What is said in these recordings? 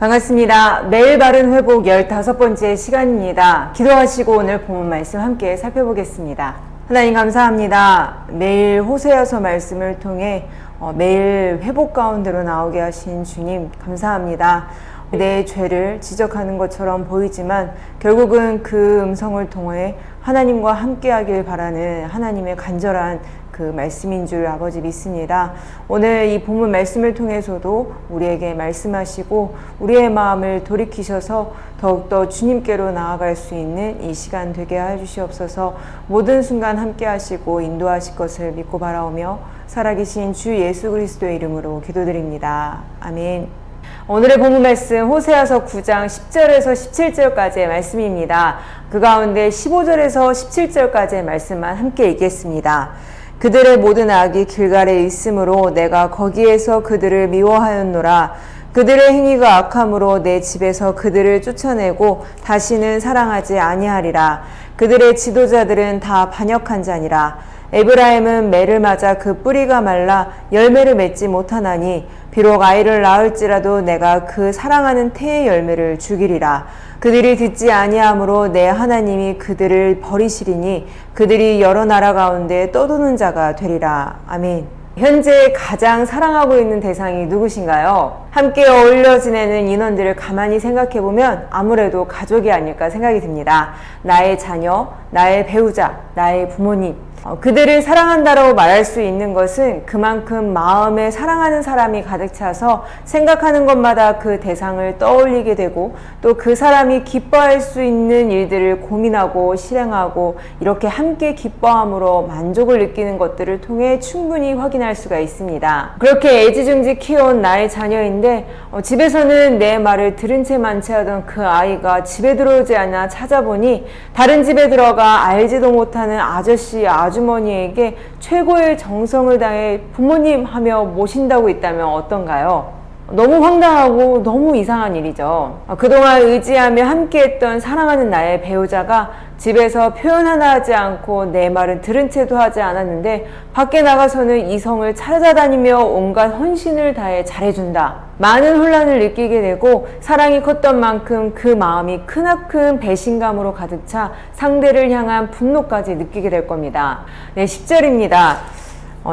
반갑습니다. 매일 바른 회복 15번째 시간입니다. 기도하시고 오늘 본문 말씀 함께 살펴보겠습니다. 하나님 감사합니다. 매일 호세아서 말씀을 통해 매일 회복 가운데로 나오게 하신 주님 감사합니다. 내 죄를 지적하는 것처럼 보이지만 결국은 그 음성을 통해 하나님과 함께하길 바라는 하나님의 간절한 그 말씀인 줄 아버지 믿습니다. 오늘 이 본문 말씀을 통해서도 우리에게 말씀하시고 우리의 마음을 돌이키셔서 더욱더 주님께로 나아갈 수 있는 이 시간 되게 해주시옵소서. 모든 순간 함께 하시고 인도하실 것을 믿고 바라오며 살아계신 주 예수 그리스도의 이름으로 기도드립니다. 아멘. 오늘의 본문 말씀 호세아서 9장 10절에서 17절까지의 말씀입니다. 그 가운데 15절에서 17절까지의 말씀만 함께 읽겠습니다. 그들의 모든 악이 길갈에 있으므로 내가 거기에서 그들을 미워하였노라. 그들의 행위가 악함으로 내 집에서 그들을 쫓아내고 다시는 사랑하지 아니하리라. 그들의 지도자들은 다 반역한 자니라. 에브라임은 매를 맞아 그 뿌리가 말라 열매를 맺지 못하나니 비록 아이를 낳을지라도 내가 그 사랑하는 태의 열매를 죽이리라. 그들이 듣지 아니하므로 내 하나님이 그들을 버리시리니 그들이 여러 나라 가운데 떠도는 자가 되리라. 아멘. 현재 가장 사랑하고 있는 대상이 누구신가요? 함께 어울려 지내는 인원들을 가만히 생각해보면 아무래도 가족이 아닐까 생각이 듭니다. 나의 자녀, 나의 배우자, 나의 부모님. 그들을 사랑한다라고 말할 수 있는 것은 그만큼 마음에 사랑하는 사람이 가득 차서 생각하는 것마다 그 대상을 떠올리게 되고 또 그 사람이 기뻐할 수 있는 일들을 고민하고 실행하고 이렇게 함께 기뻐함으로 만족을 느끼는 것들을 통해 충분히 확인할 수가 있습니다. 그렇게 애지중지 키워온 나의 자녀인데 집에서는 내 말을 들은 채 만취하던 그 아이가 집에 들어오지 않아 찾아보니 다른 집에 들어가 알지도 못하는 아주머니에게 최고의 정성을 다해 부모님 하며 모신다고 있다면 어떤가요? 너무 황당하고 너무 이상한 일이죠. 그동안 의지하며 함께했던 사랑하는 나의 배우자가 집에서 표현 하나 하지 않고 내 말은 들은 채도 하지 않았는데 밖에 나가서는 이성을 찾아다니며 온갖 헌신을 다해 잘해준다. 많은 혼란을 느끼게 되고 사랑이 컸던 만큼 그 마음이 크나큰 배신감으로 가득 차 상대를 향한 분노까지 느끼게 될 겁니다. 네, 10절입니다.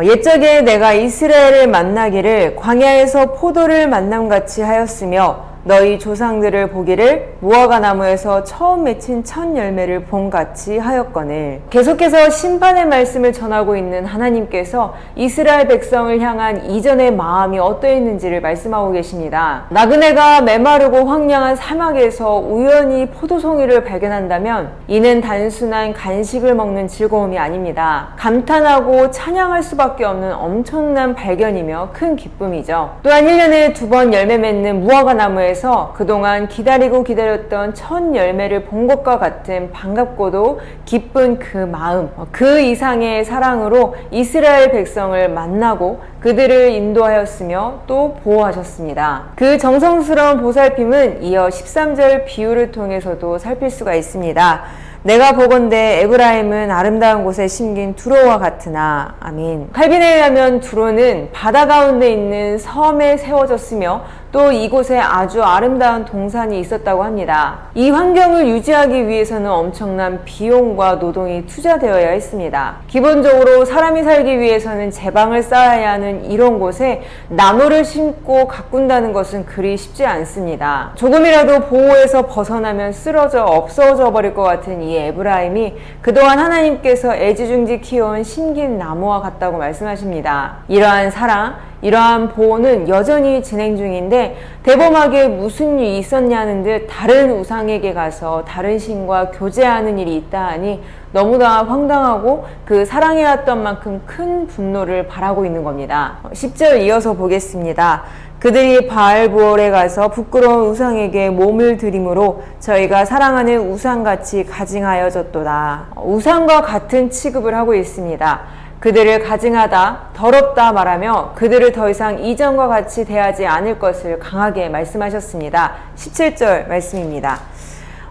옛적에 내가 이스라엘을 만나기를 광야에서 포도를 만남같이 하였으며 너희 조상들을 보기를 무화과 나무에서 처음 맺힌 첫 열매를 봄같이 하였거늘. 계속해서 심판의 말씀을 전하고 있는 하나님께서 이스라엘 백성을 향한 이전의 마음이 어떠했는지를 말씀하고 계십니다. 나그네가 메마르고 황량한 사막에서 우연히 포도송이를 발견한다면 이는 단순한 간식을 먹는 즐거움이 아닙니다. 감탄하고 찬양할 수밖에 없는 엄청난 발견이며 큰 기쁨이죠. 또한 1년에 2번 열매 맺는 무화과 나무에서 그동안 기다리고 기다렸던 첫 열매를 본 것과 같은 반갑고도 기쁜 그 마음, 그 이상의 사랑으로 이스라엘 백성을 만나고 그들을 인도하였으며 또 보호하셨습니다. 그 정성스러운 보살핌은 이어 13절 비유를 통해서도 살필 수가 있습니다. 내가 보건대 에브라임은 아름다운 곳에 심긴 두로와 같으나. 아멘. 칼빈에 의하면 두로는 바다 가운데 있는 섬에 세워졌으며 또 이곳에 아주 아름다운 동산이 있었다고 합니다. 이 환경을 유지하기 위해서는 엄청난 비용과 노동이 투자되어야 했습니다. 기본적으로 사람이 살기 위해서는 제방을 쌓아야 하는 이런 곳에 나무를 심고 가꾼다는 것은 그리 쉽지 않습니다. 조금이라도 보호에서 벗어나면 쓰러져 없어져 버릴 것 같은 이 에브라임이 그동안 하나님께서 애지중지 키워온 심긴 나무와 같다고 말씀하십니다. 이러한 사랑, 이러한 보호는 여전히 진행 중인데 대범하게 무슨 일이 있었냐는 듯 다른 우상에게 가서 다른 신과 교제하는 일이 있다 하니 너무나 황당하고 그 사랑해왔던 만큼 큰 분노를 바라고 있는 겁니다. 10절 이어서 보겠습니다. 그들이 바알부올에 가서 부끄러운 우상에게 몸을 들이므로 저희가 사랑하는 우상같이 가증하여졌도다. 우상과 같은 취급을 하고 있습니다. 그들을 가증하다, 더럽다 말하며 그들을 더 이상 이전과 같이 대하지 않을 것을 강하게 말씀하셨습니다. 17절 말씀입니다.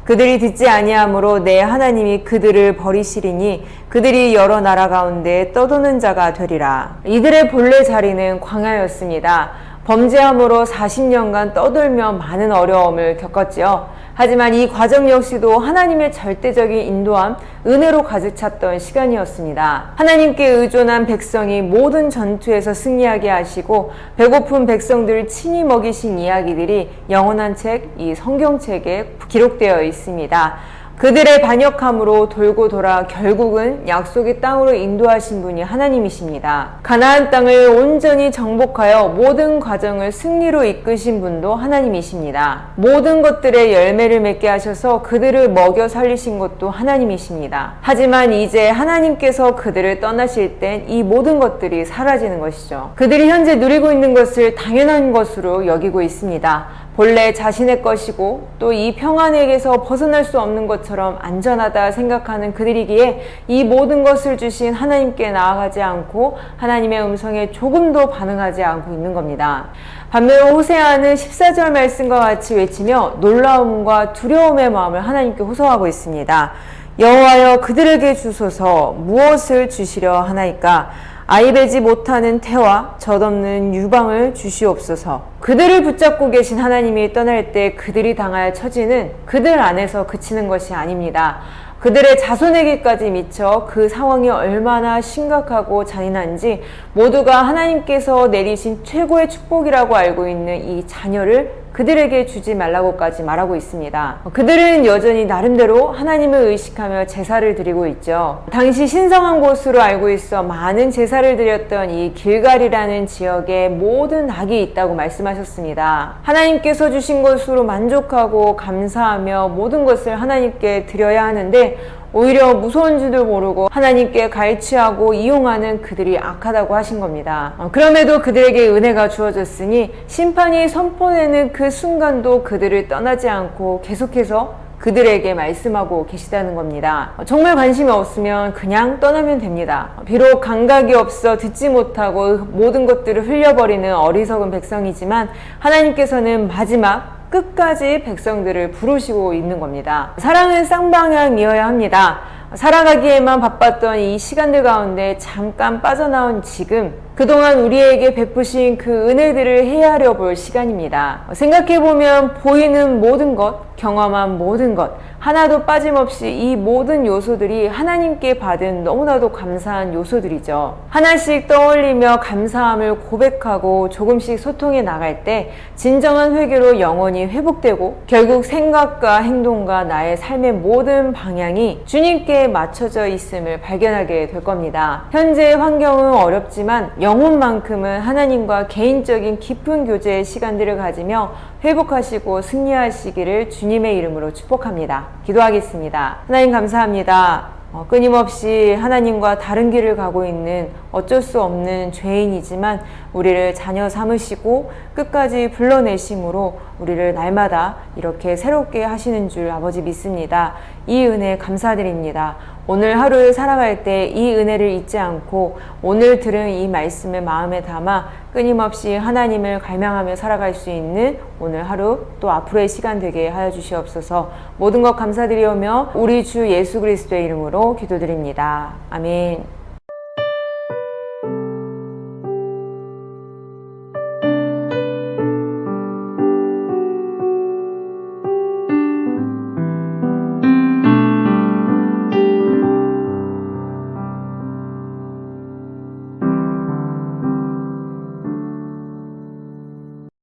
그들이 듣지 아니하므로 내 하나님이 그들을 버리시리니 그들이 여러 나라 가운데 떠도는 자가 되리라. 이들의 본래 자리는 광야였습니다. 범죄함으로 40년간 떠돌며 많은 어려움을 겪었지요. 하지만 이 과정 역시도 하나님의 절대적인 인도함, 은혜로 가득 찼던 시간이었습니다. 하나님께 의존한 백성이 모든 전투에서 승리하게 하시고 배고픈 백성들을 친히 먹이신 이야기들이 영원한 책, 이 성경책에 기록되어 있습니다. 그들의 반역함으로 돌고 돌아 결국은 약속의 땅으로 인도하신 분이 하나님이십니다. 가나안 땅을 온전히 정복하여 모든 과정을 승리로 이끄신 분도 하나님이십니다. 모든 것들의 열매를 맺게 하셔서 그들을 먹여 살리신 것도 하나님이십니다. 하지만 이제 하나님께서 그들을 떠나실 땐 이 모든 것들이 사라지는 것이죠. 그들이 현재 누리고 있는 것을 당연한 것으로 여기고 있습니다. 본래 자신의 것이고 또 이 평안에게서 벗어날 수 없는 것처럼 안전하다 생각하는 그들이기에 이 모든 것을 주신 하나님께 나아가지 않고 하나님의 음성에 조금도 반응하지 않고 있는 겁니다. 반면 호세아는 14절 말씀과 같이 외치며 놀라움과 두려움의 마음을 하나님께 호소하고 있습니다. 여호와여 그들에게 주소서 무엇을 주시려 하나이까? 아이배지 못하는 태와 젖없는 유방을 주시옵소서. 그들을 붙잡고 계신 하나님이 떠날 때 그들이 당할 처지는 그들 안에서 그치는 것이 아닙니다. 그들의 자손에게까지 미쳐 그 상황이 얼마나 심각하고 잔인한지 모두가 하나님께서 내리신 최고의 축복이라고 알고 있는 이 자녀를 그들에게 주지 말라고까지 말하고 있습니다. 그들은 여전히 나름대로 하나님을 의식하며 제사를 드리고 있죠. 당시 신성한 곳으로 알고 있어 많은 제사를 드렸던 이 길갈이라는 지역에 모든 악이 있다고 말씀하셨습니다. 하나님께서 주신 것으로 만족하고 감사하며 모든 것을 하나님께 드려야 하는데 오히려 무서운 줄도 모르고 하나님께 갈취하고 이용하는 그들이 악하다고 하신 겁니다. 그럼에도 그들에게 은혜가 주어졌으니 심판이 선포되는 그 순간도 그들을 떠나지 않고 계속해서 그들에게 말씀하고 계시다는 겁니다. 정말 관심이 없으면 그냥 떠나면 됩니다. 비록 감각이 없어 듣지 못하고 모든 것들을 흘려버리는 어리석은 백성이지만 하나님께서는 마지막 끝까지 백성들을 부르시고 있는 겁니다. 사랑은 쌍방향이어야 합니다. 살아가기에만 바빴던 이 시간들 가운데 잠깐 빠져나온 지금 그동안 우리에게 베푸신 그 은혜들을 헤아려 볼 시간입니다. 생각해보면 보이는 모든 것, 경험한 모든 것 하나도 빠짐없이 이 모든 요소들이 하나님께 받은 너무나도 감사한 요소들이죠. 하나씩 떠올리며 감사함을 고백하고 조금씩 소통해 나갈 때 진정한 회개로 영혼이 회복되고 결국 생각과 행동과 나의 삶의 모든 방향이 주님께 맞춰져 있음을 발견하게 될 겁니다. 현재의 환경은 어렵지만 영혼만큼은 하나님과 개인적인 깊은 교제의 시간들을 가지며 회복하시고 승리하시기를 주님의 이름으로 축복합니다. 기도하겠습니다. 하나님 감사합니다. 끊임없이 하나님과 다른 길을 가고 있는 어쩔 수 없는 죄인이지만 우리를 자녀 삼으시고 끝까지 불러내심으로 우리를 날마다 이렇게 새롭게 하시는 줄 아버지 믿습니다. 이 은혜 감사드립니다. 오늘 하루를 살아갈 때 이 은혜를 잊지 않고 오늘 들은 이 말씀을 마음에 담아 끊임없이 하나님을 갈망하며 살아갈 수 있는 오늘 하루 또 앞으로의 시간 되게 하여 주시옵소서. 모든 것 감사드리오며 우리 주 예수 그리스도의 이름으로 기도드립니다. 아멘.